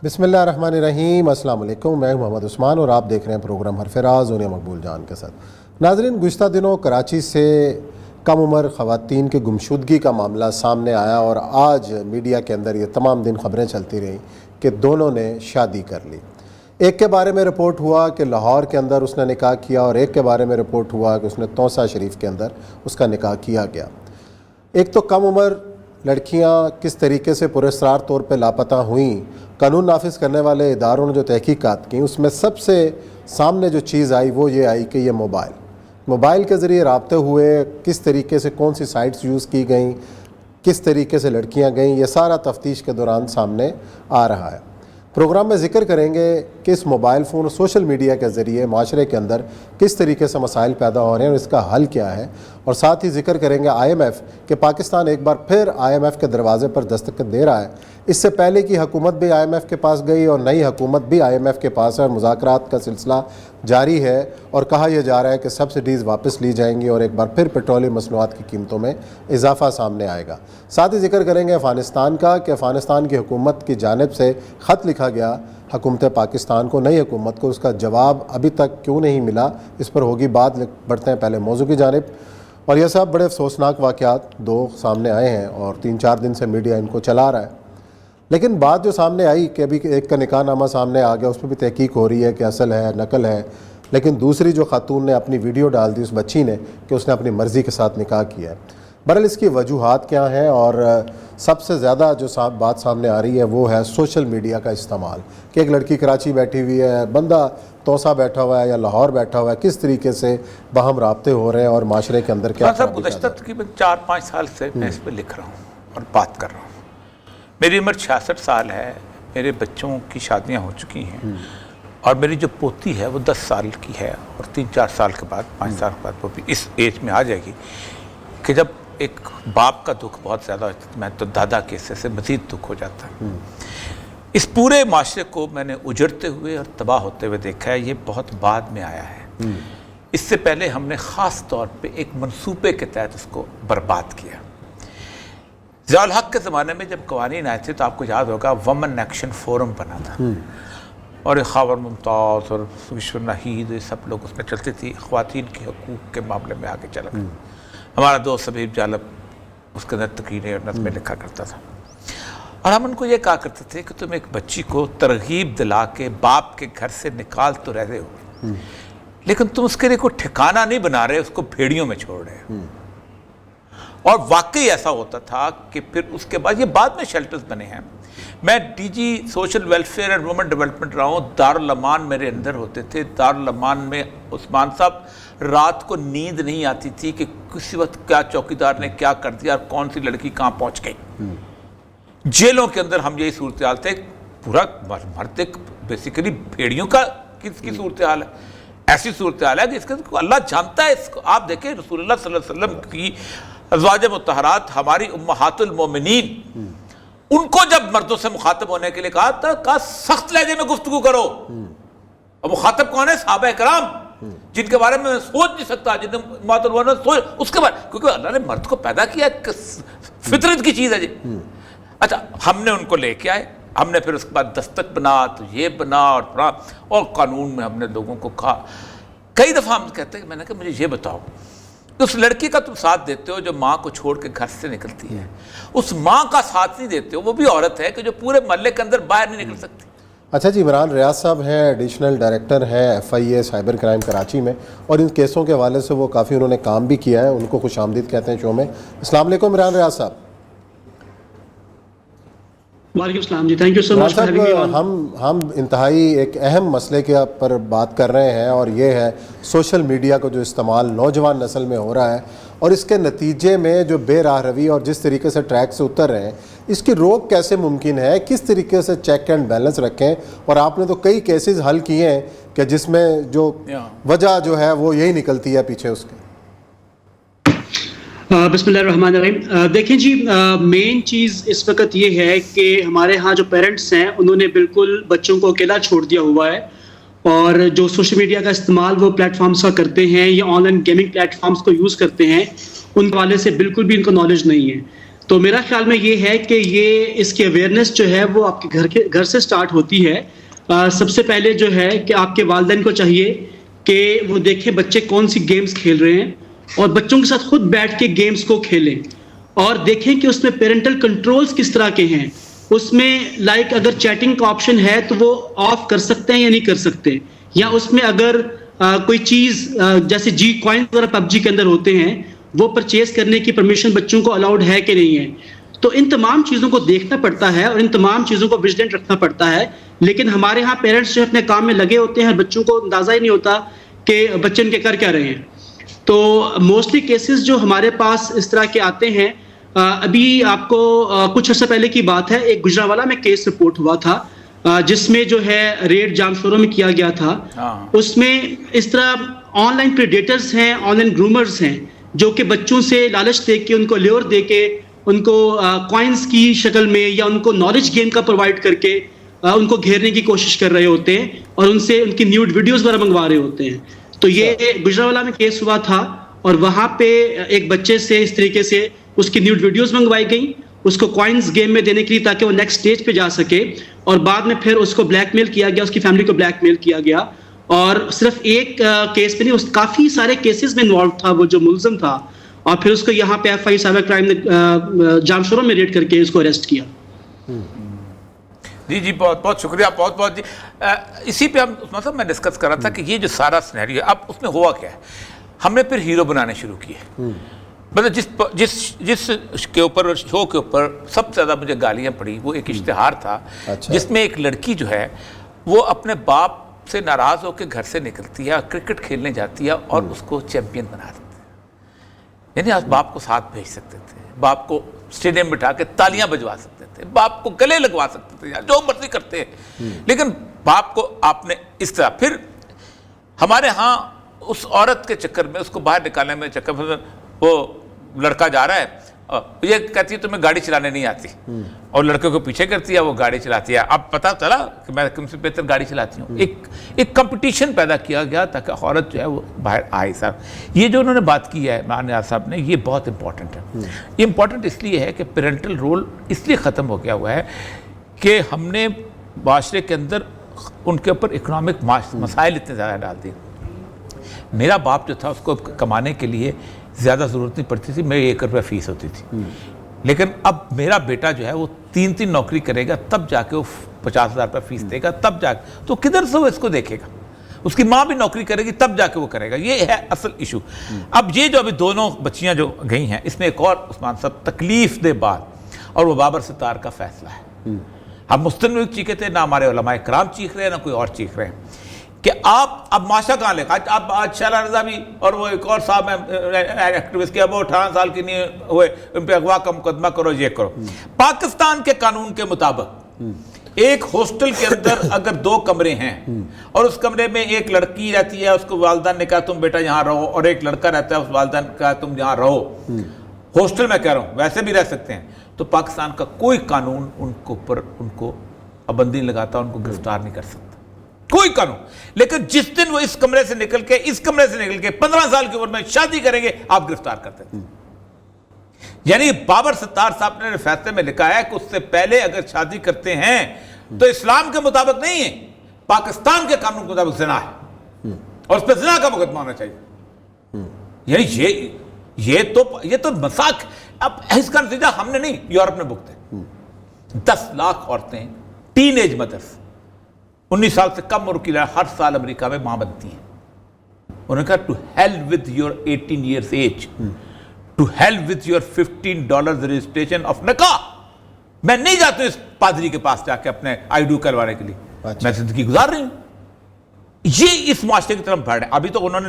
بسم اللہ الرحمن الرحیم، السلام علیکم، میں محمد عثمان اور آپ دیکھ رہے ہیں پروگرام حرف راز دنیا مقبول جان کے ساتھ۔ ناظرین، گزشتہ دنوں کراچی سے کم عمر خواتین کی گمشدگی کا معاملہ سامنے آیا اور آج میڈیا کے اندر یہ تمام دن خبریں چلتی رہیں کہ دونوں نے شادی کر لی۔ ایک کے بارے میں رپورٹ ہوا کہ لاہور کے اندر اس نے نکاح کیا اور ایک کے بارے میں رپورٹ ہوا کہ اس نے توسہ شریف کے اندر اس کا نکاح کیا گیا۔ ایک تو کم عمر لڑکیاں کس طریقے سے پراسرار طور پہ لاپتہ ہوئیں، قانون نافذ کرنے والے اداروں نے جو تحقیقات کیں اس میں سب سے سامنے جو چیز آئی وہ یہ آئی کہ یہ موبائل کے ذریعے رابطے ہوئے، کس طریقے سے کون سی سائٹس یوز کی گئیں، کس طریقے سے لڑکیاں گئیں، یہ سارا تفتیش کے دوران سامنے آ رہا ہے۔ پروگرام میں ذکر کریں گے کہ اس موبائل فون اور سوشل میڈیا کے ذریعے معاشرے کے اندر کس طریقے سے مسائل پیدا ہو رہے ہیں اور اس کا حل کیا ہے، اور ساتھ ہی ذکر کریں گے IMF کہ پاکستان ایک بار پھر IMF کے دروازے پر دستک دے رہا ہے۔ اس سے پہلے کی حکومت بھی IMF کے پاس گئی اور نئی حکومت بھی IMF کے پاس ہے اور مذاکرات کا سلسلہ جاری ہے اور کہا یہ جا رہا ہے کہ سبسڈیز واپس لی جائیں گی اور ایک بار پھر پیٹرولیم مصنوعات کی قیمتوں میں اضافہ سامنے آئے گا۔ ساتھ ہی ذکر کریں گے افغانستان کا کہ افغانستان کی حکومت کی جانب سے خط لکھا گیا حکومت پاکستان کو، نئی حکومت کو، اس کا جواب ابھی تک کیوں نہیں ملا، اس پر ہوگی بات۔ بڑھتے ہیں پہلے موضوع کی جانب، اور یہ سب بڑے افسوسناک واقعات دو سامنے آئے ہیں اور 3-4 دن سے میڈیا ان کو چلا رہا ہے، لیکن بات جو سامنے آئی کہ ابھی ایک کا نکاح نامہ سامنے آ گیا، اس پہ بھی تحقیق ہو رہی ہے کہ اصل ہے نقل ہے، لیکن دوسری جو خاتون نے اپنی ویڈیو ڈال دی اس بچی نے کہ اس نے اپنی مرضی کے ساتھ نکاح کیا ہے۔ بہرحال اس کی وجوہات کیا ہیں اور سب سے زیادہ جو بات سامنے آ رہی ہے وہ ہے سوشل میڈیا کا استعمال، کہ ایک لڑکی کراچی بیٹھی ہوئی ہے، بندہ توسہ بیٹھا ہوا ہے یا لاہور بیٹھا ہوا ہے، کس طریقے سے باہم رابطے ہو رہے ہیں اور معاشرے کے اندر کیا گزشتہ تقریباً 4-5 سال سے میں اس پہ لکھ رہا ہوں اور بات کر رہا ہوں۔ میری عمر 66 سال ہے، میرے بچوں کی شادیاں ہو چکی ہیں اور میری جو پوتی ہے وہ 10 سال کی ہے اور 3-4 سال کے بعد 5 سال کے بعد وہ بھی اس ایج میں آ جائے گی کہ جب ایک باپ کا دکھ بہت زیادہ ہوتا ہے، میں تو دادا کے حصے سے مزید دکھ ہو جاتا ہے۔ اس پورے معاشرے کو میں نے اجڑتے ہوئے اور تباہ ہوتے ہوئے دیکھا ہے، یہ بہت بعد میں آیا ہے۔ اس سے پہلے ہم نے خاص طور پہ ایک منصوبے کے تحت اس کو برباد کیا۔ ضیاء الحق کے زمانے میں جب قوانین آئے تھے تو آپ کو یاد ہوگا وومن ایکشن فورم بنا تھا اور خاور ممتاز اور وشو ناہید، یہ سب لوگ اس میں چلتے تھی، خواتین کے حقوق کے معاملے میں آگے چلا گیا۔ ہمارا دوست حبیب جالب اس کے اندر تقریریں اور نظمیں لکھا کرتا تھا اور ہم ان کو یہ کہا کرتے تھے کہ تم ایک بچی کو ترغیب دلا کے باپ کے گھر سے نکال تو رہے ہو، لیکن تم اس کے لیے کوئی ٹھکانہ نہیں بنا رہے، اس کو بھیڑیوں میں چھوڑ رہے ہو۔ اور واقعی ایسا ہوتا تھا کہ پھر اس کے بعد یہ بعد میں شیلٹرز بنے ہیں۔ میں DG social welfare and women development رہا ہوں، دارالامان میرے اندر ہوتے تھے۔ دارالامان میں عثمان صاحب رات کو نیند نہیں آتی تھی کہ کسی وقت کیا چوکیدار نے کیا کر دیا اور کون سی لڑکی کہاں پہنچ گئی۔ جیلوں کے اندر ہم یہی صورتحال تھے، پورا مرد بیسیکلی بھیڑیوں کا کس کی صورتحال ہے، ایسی صورتحال ہے کہ اس کو اللہ جانتا ہے۔ اس کو آپ دیکھیں رسول اللہ صلی اللہ علیہ وسلم کی ازواج مطہرات، ہماری امہات المومنین، ان کو جب مردوں سے مخاطب ہونے کے لیے کہا تھا، کہا سخت لہجے میں گفتگو کرو۔ اور مخاطب کون ہے؟ صحابہ کرام، جن کے بارے میں سوچ نہیں سکتا، جن نے امہات المومنین سوچ اس کے بارے، کیونکہ اللہ نے مرد کو پیدا کیا، فطرت کی چیز ہے جی۔ اچھا، ہم نے ان کو لے کے آئے، ہم نے پھر اس کے بعد دستک بنا تو یہ بنا اور قانون میں ہم نے لوگوں کو کہا، کئی دفعہ ہم کہتے ہیں کہ میں نے کہا مجھے یہ بتاؤ، اس لڑکی کا تم ساتھ دیتے ہو جو ماں کو چھوڑ کے گھر سے نکلتی ہے، اس ماں کا ساتھ نہیں دیتے ہو، وہ بھی عورت ہے کہ جو پورے محلے کے اندر باہر نہیں نکل سکتی۔ اچھا جی، عمران ریاض صاحب ہیں، ایڈیشنل ڈائریکٹر ہیں FIA سائبر کرائم کراچی میں، اور ان کیسوں کے حوالے سے وہ کافی انہوں نے کام بھی کیا ہے، ان کو خوش آمدید کہتے ہیں شو میں۔ السلام علیکم عمران ریاض صاحب۔ وعلیکم السلام جی، تھینک یو سو مچ۔ ہم انتہائی ایک اہم مسئلے کے پر بات کر رہے ہیں اور یہ ہے سوشل میڈیا کا جو استعمال نوجوان نسل میں ہو رہا ہے اور اس کے نتیجے میں جو بے راہ روی اور جس طریقے سے ٹریک سے اتر رہے ہیں، اس کی روک کیسے ممکن ہے، کس طریقے سے چیک اینڈ بیلنس رکھیں؟ اور آپ نے تو کئی کیسز حل کیے ہیں کہ جس میں جو وجہ جو ہے وہ یہی نکلتی ہے پیچھے اس کے۔ بسم اللہ الرحمن الرحیم۔ دیکھیں جی، مین چیز اس وقت یہ ہے کہ ہمارے ہاں جو پیرنٹس ہیں انہوں نے بالکل بچوں کو اکیلا چھوڑ دیا ہوا ہے، اور جو سوشل میڈیا کا استعمال وہ پلیٹ فارمز کا کرتے ہیں یا online gaming platforms کو یوز کرتے ہیں، ان حوالے سے بالکل بھی ان کو نالج نہیں ہے۔ تو میرا خیال میں یہ ہے کہ یہ اس کی اویئرنیس جو ہے وہ آپ کے گھر سے سٹارٹ ہوتی ہے. سب سے پہلے جو ہے کہ آپ کے والدین کو چاہیے کہ وہ دیکھیں بچے کون سی گیمز کھیل رہے ہیں اور بچوں کے ساتھ خود بیٹھ کے گیمز کو کھیلیں اور دیکھیں کہ اس میں پیرنٹل کنٹرولز کس طرح کے ہیں. اس میں لائک اگر چیٹنگ کا آپشن ہے تو وہ آف کر سکتے ہیں یا نہیں کر سکتے, یا اس میں اگر کوئی چیز جیسے جی کوائنز وغیرہ پب جی کے اندر ہوتے ہیں وہ پرچیز کرنے کی پرمیشن بچوں کو الاؤڈ ہے کہ نہیں ہے. تو ان تمام چیزوں کو دیکھنا پڑتا ہے اور ان تمام چیزوں کو وجیلنٹ رکھنا پڑتا ہے. لیکن ہمارے ہاں پیرنٹس جو اپنے کام میں لگے ہوتے ہیں, بچوں کو اندازہ ہی نہیں ہوتا کہ بچے ان کے کر کیا رہے ہیں. تو موسٹلی کیسز جو ہمارے پاس اس طرح کے آتے ہیں, ابھی آپ کو کچھ عرصہ پہلے کی بات ہے, ایک گجرانوالہ میں کیس رپورٹ ہوا تھا جس میں جو ہے ریڈ جام شوروں میں کیا گیا تھا. اس میں اس طرح آن لائن پریڈیٹرز ہیں, آن لائن گرومرز ہیں جو کہ بچوں سے لالچ دے کے, ان کو لیور دے کے, ان کو کوائنز کی شکل میں یا ان کو نالج گیم کا پرووائڈ کر کے ان کو گھیرنے کی کوشش کر رہے ہوتے ہیں اور ان سے ان کی نیوڈ ویڈیوز وغیرہ منگوا رہے ہوتے ہیں. تو یہ گجرانوالہ میں کیس ہوا تھا اور وہاں پہ ایک بچے سے اس طریقے سے اس کی نیوڈ ویڈیوز منگوائی گئیں اس کو کوائنز گیم میں دینے کے لیے تاکہ وہ نیکسٹ اسٹیج پہ جا سکے, اور بعد میں پھر اس کو بلیک میل کیا گیا, اس کی فیملی کو بلیک میل کیا گیا. اور صرف ایک کیس پہ نہیں, اس کافی سارے کیسز میں انوالو تھا وہ جو ملزم تھا, اور پھر اس کو یہاں پہ FI سائبر کرائم نے جام شوروں میں ریڈ کر کے اس کو اریسٹ کیا. جی بہت بہت شکریہ, بہت بہت جی. اسی پہ ہم مطلب میں ڈسکس کر رہا تھا کہ یہ جو سارا سینیریو ہے اب اس میں ہوا کیا ہے. ہم نے پھر ہیرو بنانے شروع کیے. مطلب جس کے اوپر شو کے اوپر سب سے زیادہ مجھے گالیاں پڑی وہ ایک اشتہار تھا جس میں ایک لڑکی جو ہے وہ اپنے باپ سے ناراض ہو کے گھر سے نکلتی ہے, کرکٹ کھیلنے جاتی ہے اور اس کو چیمپئن بنا دیتے ہیں. یعنی آپ باپ کو ساتھ بھیج سکتے تھے, باپ کو اسٹیڈیم بٹھا کے تالیاں بجوا سکتے تھے, باپ کو گلے لگوا سکتے تھے, جو مرضی کرتے ہیں, لیکن باپ کو آپ نے اس طرح. پھر ہمارے ہاں اس عورت کے چکر میں, اس کو باہر نکالنے میں چکر میں, وہ لڑکا جا رہا ہے, یہ کہتی ہے تمہیں گاڑی چلانے نہیں آتی, اور لڑکے کو پیچھے کرتی ہے, وہ گاڑی چلاتی ہے. اب پتہ چلا کہ میں تم سے بہتر گاڑی چلاتی ہوں. ایک کمپٹیشن پیدا کیا گیا تاکہ عورت جو ہے وہ باہر آئے. صاحب یہ جو انہوں نے بات کی ہے نیاز صاحب نے, یہ بہت امپورٹنٹ ہے. یہ امپورٹنٹ اس لیے ہے کہ پیرنٹل رول اس لیے ختم ہو گیا ہوا ہے کہ ہم نے معاشرے کے اندر ان کے اوپر اکنامک مسائل اتنے زیادہ ڈال دیے. میرا باپ جو تھا اس کو کمانے کے لیے زیادہ ضرورت نہیں پڑتی تھی, میری 1 روپیہ فیس ہوتی تھی. لیکن اب میرا بیٹا جو ہے وہ 3 نوکری کرے گا تب جا کے وہ 50,000 روپیہ فیس دے گا, تب جا کے, تو کدھر سے وہ اس کو دیکھے گا. اس کی ماں بھی نوکری کرے گی تب جا کے وہ کرے گا. یہ ہے اصل ایشو. اب یہ جو ابھی دونوں بچیاں جو گئی ہیں اس میں ایک اور عثمان صاحب تکلیف دہ بات, اور وہ بابر ستار کا فیصلہ ہے. ہم مستند چیخے تھے, نہ ہمارے علماء کرام چیخ رہے ہیں, نہ کوئی اور چیخ رہے ہیں کہ آپ اب معاشرہ کہاں لے گا. آج شیلا رضا بھی اور وہ ایک اور صاحب ایکٹیوسٹ کے, اب وہ 18 سال کی نہیں ہوئے, ان پہ اغوا کا مقدمہ کرو, یہ کرو. پاکستان کے قانون کے مطابق ایک ہاسٹل کے اندر اگر 2 کمرے ہیں اور اس کمرے میں ایک لڑکی رہتی ہے, اس کو والدین نے کہا تم بیٹا یہاں رہو, اور ایک لڑکا رہتا ہے, اس والدین نے کہا تم یہاں رہو, ہاسٹل میں کہہ رہا ہوں, ویسے بھی رہ سکتے ہیں, تو پاکستان کا کوئی قانون ان کو اوپر ان کو پابندی لگاتا, ان کو گرفتار نہیں کر سکتا, کوئی قانون. لیکن جس دن وہ اس کمرے سے نکل کے 15 سال کی عمر میں شادی کریں گے, آپ گرفتار کرتے تھے. یعنی بابر ستار صاحب نے فیصلے میں لکھا ہے کہ اس سے پہلے اگر شادی کرتے ہیں تو اسلام کے مطابق نہیں ہے, پاکستان کے قانون کے مطابق زنا ہے, اور اس پہ زنا کا مقدمہ ہونا چاہیے. یعنی یہ تو مساق. اب اس کا نتیجہ ہم نے نہیں, یورپ نے بھگتے. 10 لاکھ عورتیں, ٹین ایج مدرس, 19 سال سے کم عمر کی ہر سال امریکہ میں ماں بنتی ہیں. انہوں نے کہا to hell with your 18 years age, to hell with your $15 registration of nikah. میں نہیں جاتا ہوں اس پادری کے پاس جا کے اپنے آئیڈو کروانے کے لیے, میں زندگی گزار رہی ہوں. یہ اس معاشرے کی طرف بڑھ ہے. ابھی تو انہوں نے,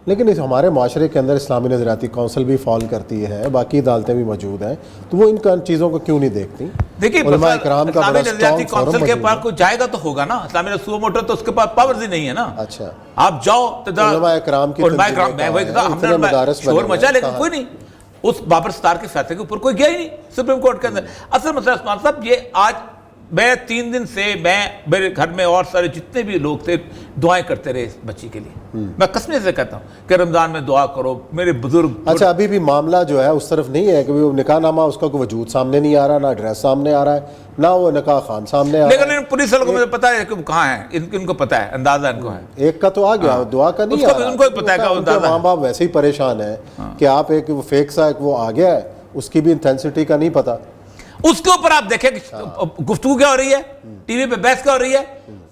لیکن اس ہمارے معاشرے کے اندر اسلامی نظریاتی کونسل بھی فال کرتی ہے, باقی عدالتیں بھی موجود ہیں, تو وہ ان چیزوں کو کیوں نہیں دیکھتی؟ دیکھیے علماء کرام کا بڑا نظریاتی کونسل کے پاس کوئی جائے گا تو ہوگا نا. اسلامی سو موٹر تو اس کے پاس پاورز ہی نہیں ہے نا. اچھا, آپ جاؤ تو علماء کرام کی شور مچا, لیکن کوئی نہیں اس بابر ستار کے فیصلے کے اوپر کوئی گیا ہی نہیں سپریم کورٹ کے اندر. اصل مسئلہ عثمان صاحب یہ آج میں 3 دن سے میرے گھر میں اور سارے جتنے بھی لوگ تھے دعائیں کرتے رہے اس بچی کے لیے. میں قسمیں سے کہتا ہوں کہ رمضان میں دعا کرو. میرے بزرگ اچھا ابھی بھی معاملہ جو ہے اس طرف نہیں ہے کہ وہ نکاح نامہ اس کا کوئی وجود سامنے نہیں آ رہا, نہ ایڈریس سامنے آ رہا ہے, نہ وہ نکاح خان سامنے آ رہا ہے. لیکن پولیس والوں کو مجھے پتا ہے کہ وہ کہاں ہیں, ان کو پتا ہے, اندازہ ان کو ہے. ایک کا تو آ گیا, دعا کا نہیں آ رہا. ان کو بھی پتا ہے کہ ان کے ماں باپ ویسے ہی پریشان ہیں کہ آپ ایک فیک سا ایک وہ آ گیا ہے, اس کی بھی انٹینسٹی کا نہیں پتا. اس کے اوپر آپ دیکھیں کہ گفتگو کیا ہو رہی ہے, ٹی وی پہ بحث کیا ہو رہی ہے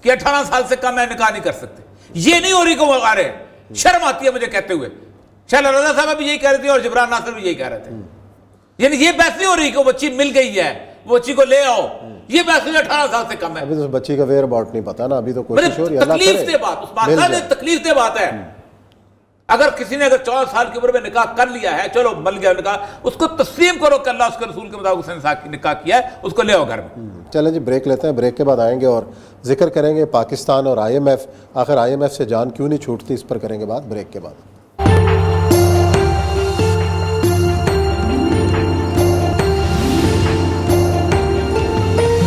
کہ 18 سال سے کم ہے نکاح نہیں کر سکتے. یہ نہیں ہو رہی کہ وہ آ رہے ہیں. شرم آتی ہے مجھے کہتے ہوئے. شاہ رضا صاحب بھی یہی کہہ رہے تھے اور جبران ناصر بھی یہی کہہ رہے تھے. یعنی یہ بحث نہیں ہو رہی کہ وہ بچی مل گئی ہے, وہ بچی کو لے آؤ. یہ بحث 18 سال سے کم ہے. ابھی تو بچی کا ویئر اباؤٹ نہیں پتا نا, ابھی تو کوشش ہو رہی ہے. تکلیف دہ بات, عثمان صاحب تکلیف دہ بات ہے. اگر کسی نے 14 سال کی عمر میں نکاح کر لیا ہے, چلو مل گیا نکاح, اس کو تسلیم کرو کہ اللہ اس کے رسول کے مطابق اس نے نکاح کیا ہے, اس کو لے آؤ گھر میں. چلیں جی بریک لیتے ہیں, بریک کے بعد آئیں گے اور ذکر کریں گے پاکستان اور IMF. آخر IMF سے جان کیوں نہیں چھوٹتی, اس پر کریں گے بات بریک کے بعد.